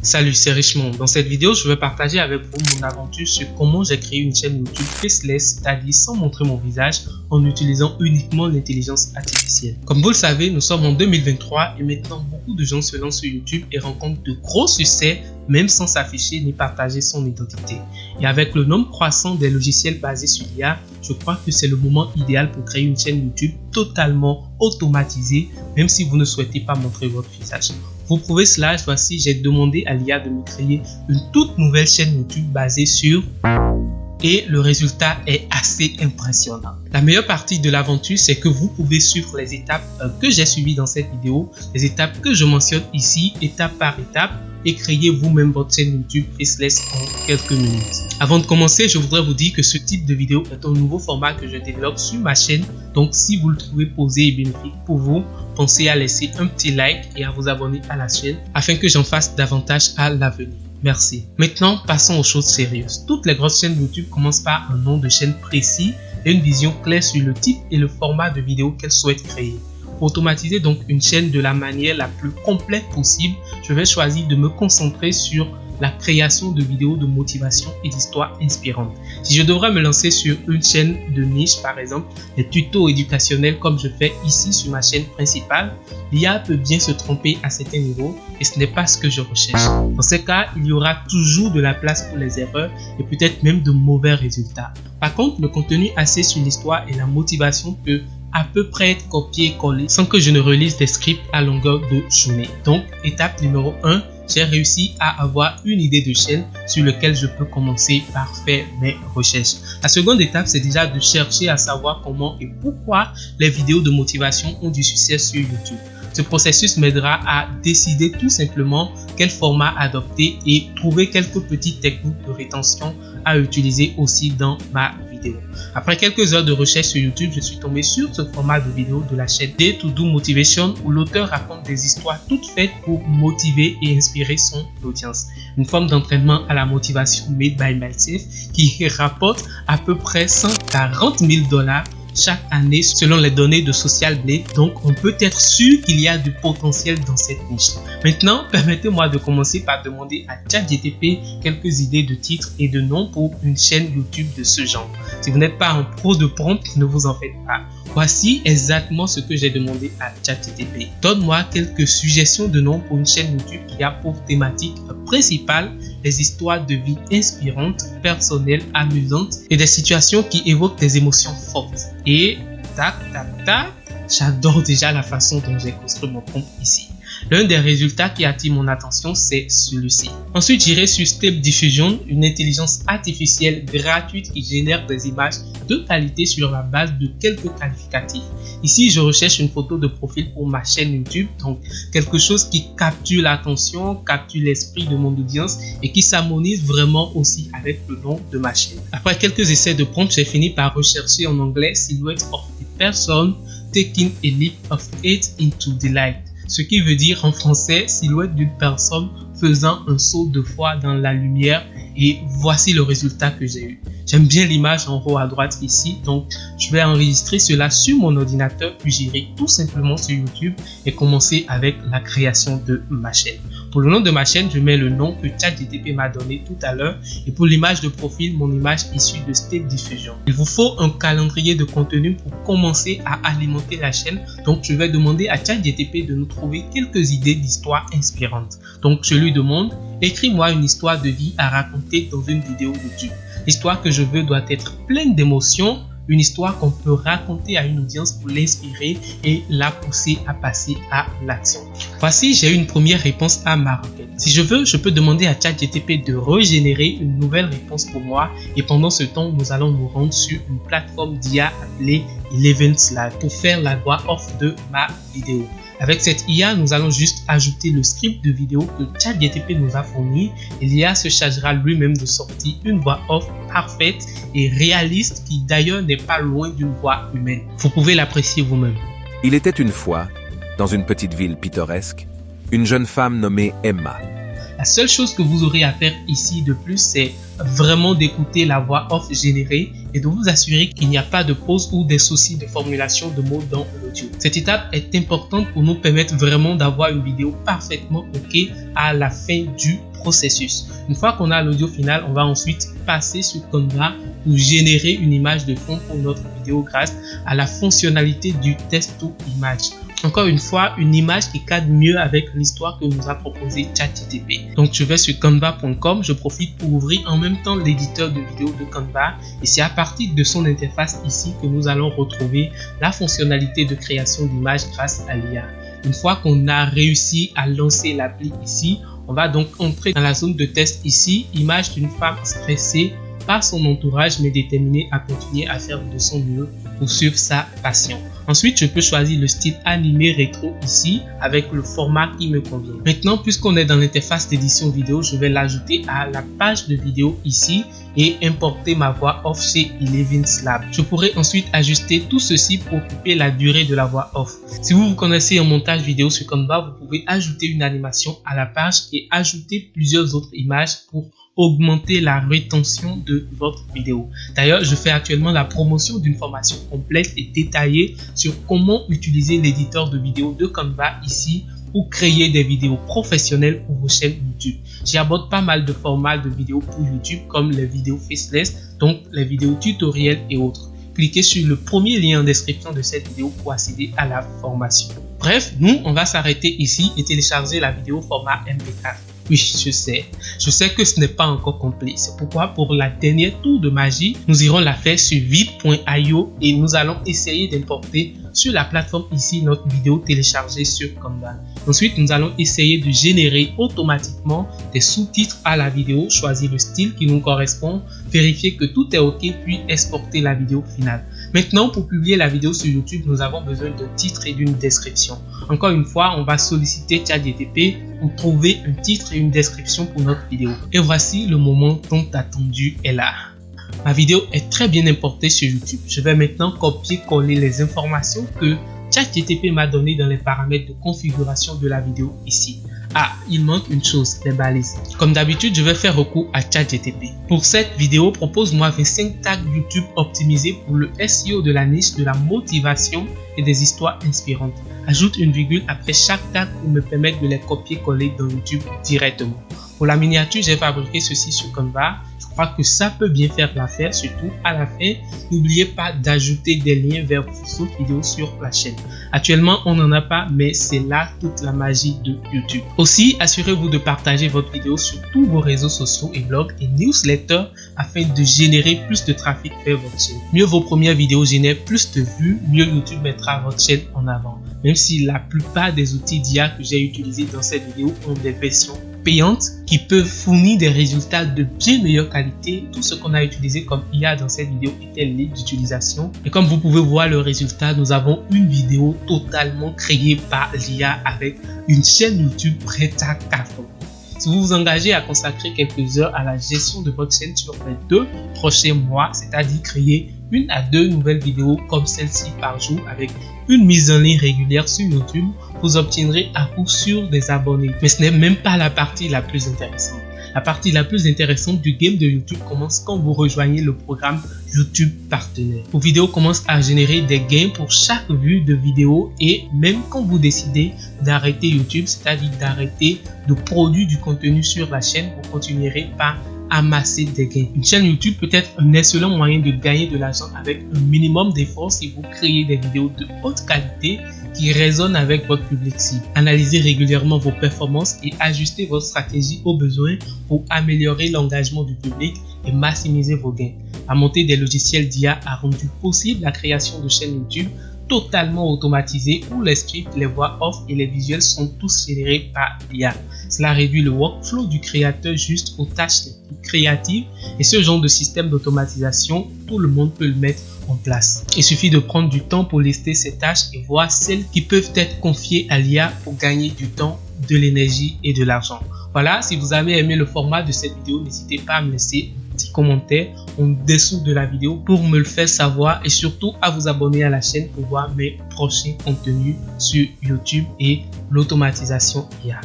Salut, c'est Richemont. Dans cette vidéo, je vais partager avec vous mon aventure sur comment j'ai créé une chaîne YouTube faceless, c'est-à-dire sans montrer mon visage, en utilisant uniquement l'intelligence artificielle. Comme vous le savez, nous sommes en 2023 et maintenant beaucoup de gens se lancent sur YouTube et rencontrent de gros succès, même sans s'afficher ni partager son identité. Et avec le nombre croissant des logiciels basés sur l'IA, je crois que c'est le moment idéal pour créer une chaîne YouTube totalement automatisée, même si vous ne souhaitez pas montrer votre visage. Pour prouver cela, voici, j'ai demandé à l'IA de me créer une toute nouvelle chaîne YouTube basée sur... Et le résultat est assez impressionnant. La meilleure partie de l'aventure, c'est que vous pouvez suivre les étapes que j'ai suivies dans cette vidéo, les étapes que je mentionne ici, étape par étape, et créer vous-même votre chaîne YouTube faceless en quelques minutes. Avant de commencer, je voudrais vous dire que ce type de vidéo est un nouveau format que je développe sur ma chaîne. Donc si vous le trouvez posé et bénéfique pour vous, pensez à laisser un petit like et à vous abonner à la chaîne afin que j'en fasse davantage à l'avenir. Merci. Maintenant, passons aux choses sérieuses. Toutes les grosses chaînes YouTube commencent par un nom de chaîne précis et une vision claire sur le type et le format de vidéo qu'elles souhaitent créer. Pour automatiser donc une chaîne de la manière la plus complète possible, je vais choisir de me concentrer sur la création de vidéos de motivation et d'histoires inspirantes. Si je devrais me lancer sur une chaîne de niche, par exemple, des tutos éducationnels comme je fais ici sur ma chaîne principale, l'IA peut bien se tromper à certains niveaux et ce n'est pas ce que je recherche. Dans ces cas, il y aura toujours de la place pour les erreurs et peut-être même de mauvais résultats. Par contre, le contenu axé sur l'histoire et la motivation peut à peu près être copié-collé sans que je ne relise des scripts à longueur de journée. Donc, étape numéro 1, j'ai réussi à avoir une idée de chaîne sur laquelle je peux commencer par faire mes recherches. La seconde étape, c'est déjà de chercher à savoir comment et pourquoi les vidéos de motivation ont du succès sur YouTube. Ce processus m'aidera à décider tout simplement quel format adopter et trouver quelques petites techniques de rétention à utiliser aussi dans ma vidéo. Après quelques heures de recherche sur YouTube, je suis tombé sur ce format de vidéo de la chaîne Day to Do Motivation où l'auteur raconte des histoires toutes faites pour motiver et inspirer son audience. Une forme d'entraînement à la motivation made by myself qui rapporte à peu près 140 000 $ chaque année selon les données de Social Blade, donc on peut être sûr qu'il y a du potentiel dans cette niche. Maintenant, permettez-moi de commencer par demander à ChatGPT quelques idées de titres et de noms pour une chaîne YouTube de ce genre. Si vous n'êtes pas un pro de prompt, ne vous en faites pas. Voici exactement ce que j'ai demandé à ChatGPT. Donne-moi quelques suggestions de noms pour une chaîne YouTube qui a pour thématique principale des histoires de vie inspirantes, personnelles, amusantes et des situations qui évoquent des émotions fortes. Et tac, tac, tac, j'adore déjà la façon dont j'ai construit mon prompt ici. L'un des résultats qui attire mon attention, c'est celui-ci. Ensuite, j'irai sur Step Diffusion, une intelligence artificielle gratuite qui génère des images de qualité sur la base de quelques qualificatifs. Ici, je recherche une photo de profil pour ma chaîne YouTube, donc quelque chose qui capture l'attention, capture l'esprit de mon audience et qui s'harmonise vraiment aussi avec le nom de ma chaîne. Après quelques essais de prompt, j'ai fini par rechercher en anglais Silhouette of a person taking a leap of faith into delight. Ce qui veut dire en français silhouette d'une personne faisant un saut de foi dans la lumière, et voici le résultat que j'ai eu. J'aime bien l'image en haut à droite ici, donc je vais enregistrer cela sur mon ordinateur puis j'irai tout simplement sur YouTube et commencer avec la création de ma chaîne. Pour le nom de ma chaîne, je mets le nom que ChatGPT m'a donné tout à l'heure et pour l'image de profil, mon image issue de Step Diffusion. Il vous faut un calendrier de contenu pour commencer à alimenter la chaîne, donc je vais demander à ChatGPT de nous trouver quelques idées d'histoires inspirantes. Donc je lui demande, écris-moi une histoire de vie à raconter dans une vidéo YouTube. L'histoire que je veux doit être pleine d'émotions, une histoire qu'on peut raconter à une audience pour l'inspirer et la pousser à passer à l'action. Voici, j'ai eu une première réponse à ma requête. Si je veux, je peux demander à ChatGPT de régénérer une nouvelle réponse pour moi et pendant ce temps, nous allons nous rendre sur une plateforme d'IA appelée Eleven Slide pour faire la voix off de ma vidéo. Avec cette IA, nous allons juste ajouter le script de vidéo que ChatGPT nous a fourni et l'IA se chargera lui-même de sortir une voix off parfaite et réaliste qui d'ailleurs n'est pas loin d'une voix humaine. Vous pouvez l'apprécier vous-même. Il était une fois, dans une petite ville pittoresque, une jeune femme nommée Emma. La seule chose que vous aurez à faire ici de plus, c'est vraiment d'écouter la voix off générée et de vous assurer qu'il n'y a pas de pause ou des soucis de formulation de mots dans l'audio. Cette étape est importante pour nous permettre vraiment d'avoir une vidéo parfaitement OK à la fin du processus. Une fois qu'on a l'audio final, on va ensuite passer sur Canva pour générer une image de fond pour notre vidéo grâce à la fonctionnalité du Text to Image. Encore une fois, une image qui cadre mieux avec l'histoire que nous a proposé ChatGTP. Donc je vais sur canva.com, je profite pour ouvrir en même temps l'éditeur de vidéo de Canva et c'est à partir de son interface ici que nous allons retrouver la fonctionnalité de création d'images grâce à l'IA. Une fois qu'on a réussi à lancer l'appli ici, on va donc entrer dans la zone de test ici, image d'une femme stressée par son entourage mais déterminée à continuer à faire de son mieux pour suivre sa passion. Ensuite, je peux choisir le style animé rétro ici avec le format qui me convient. Maintenant, puisqu'on est dans l'interface d'édition vidéo, je vais l'ajouter à la page de vidéo ici et importer ma voix off chez Eleven's Lab. Je pourrais ensuite ajuster tout ceci pour couper la durée de la voix off. Si vous vous connaissez en montage vidéo sur Canva, vous pouvez ajouter une animation à la page et ajouter plusieurs autres images pour augmenter la rétention de votre vidéo. D'ailleurs, je fais actuellement la promotion d'une formation complète et détaillée sur comment utiliser l'éditeur de vidéo de Canva ici pour créer des vidéos professionnelles pour vos chaînes YouTube. J'y aborde pas mal de formats de vidéos pour YouTube comme les vidéos faceless, donc les vidéos tutoriels et autres. Cliquez sur le premier lien en description de cette vidéo pour accéder à la formation. Bref, nous, on va s'arrêter ici et télécharger la vidéo format MP4. Oui, je sais que ce n'est pas encore complet. C'est pourquoi pour la dernière tour de magie, nous irons la faire sur vid.io et nous allons essayer d'importer sur la plateforme ici notre vidéo téléchargée sur Canva. Ensuite, nous allons essayer de générer automatiquement des sous-titres à la vidéo, choisir le style qui nous correspond, vérifier que tout est OK puis exporter la vidéo finale. Maintenant, pour publier la vidéo sur YouTube, nous avons besoin d'un titre et d'une description. Encore une fois, on va solliciter ChatGTP pour trouver un titre et une description pour notre vidéo. Et voici le moment tant attendu est là. Ma vidéo est très bien importée sur YouTube. Je vais maintenant copier-coller les informations que ChatGTP m'a données dans les paramètres de configuration de la vidéo ici. Ah, il manque une chose, les balises. Comme d'habitude, je vais faire recours à ChatGTP. Pour cette vidéo, propose-moi 25 tags YouTube optimisés pour le SEO de la niche de la motivation et des histoires inspirantes. Ajoute une virgule après chaque tag pour me permettre de les copier-coller dans YouTube directement. Pour la miniature, j'ai fabriqué ceci sur Canva. Je crois que ça peut bien faire l'affaire, surtout à la fin. N'oubliez pas d'ajouter des liens vers vos autres vidéos sur la chaîne. Actuellement, on n'en a pas, mais c'est là toute la magie de YouTube. Aussi, assurez-vous de partager votre vidéo sur tous vos réseaux sociaux et blogs et newsletters afin de générer plus de trafic vers votre chaîne. Mieux vos premières vidéos génèrent plus de vues, mieux YouTube mettra votre chaîne en avant. Même si la plupart des outils d'IA que j'ai utilisés dans cette vidéo ont des versions payantes qui peuvent fournir des résultats de bien meilleure qualité. Tout ce qu'on a utilisé comme IA dans cette vidéo était libre d'utilisation. Et comme vous pouvez voir le résultat, nous avons une vidéo totalement créée par l'IA avec une chaîne YouTube prête à cartonner. Si vous vous engagez à consacrer quelques heures à la gestion de votre chaîne sur les 2 prochains mois, c'est-à-dire créer 1 à 2 nouvelles vidéos comme celle-ci par jour avec une mise en ligne régulière sur YouTube, vous obtiendrez à coup sûr des abonnés. Mais ce n'est même pas la partie la plus intéressante. La partie la plus intéressante du game de YouTube commence quand vous rejoignez le programme YouTube Partenaire. Vos vidéos commencent à générer des gains pour chaque vue de vidéo et même quand vous décidez d'arrêter YouTube, c'est-à-dire d'arrêter de produire du contenu sur la chaîne, vous continuerez par amasser des gains. Une chaîne YouTube peut être un excellent moyen de gagner de l'argent avec un minimum d'efforts si vous créez des vidéos de haute qualité qui résonnent avec votre public cible. Analysez régulièrement vos performances et ajustez votre stratégie aux besoins pour améliorer l'engagement du public et maximiser vos gains. La montée des logiciels d'IA a rendu possible la création de chaînes YouTube totalement automatisées où les scripts, les voix off et les visuels sont tous générés par l'IA. Cela réduit le workflow du créateur juste aux tâches les plus créatives et ce genre de système d'automatisation, tout le monde peut le mettre en place. Il suffit de prendre du temps pour lister ces tâches et voir celles qui peuvent être confiées à l'IA pour gagner du temps, de l'énergie et de l'argent. Voilà, si vous avez aimé le format de cette vidéo, n'hésitez pas à me laisser un petit commentaire en dessous de la vidéo pour me le faire savoir et surtout à vous abonner à la chaîne pour voir mes prochains contenus sur YouTube et l'automatisation IA.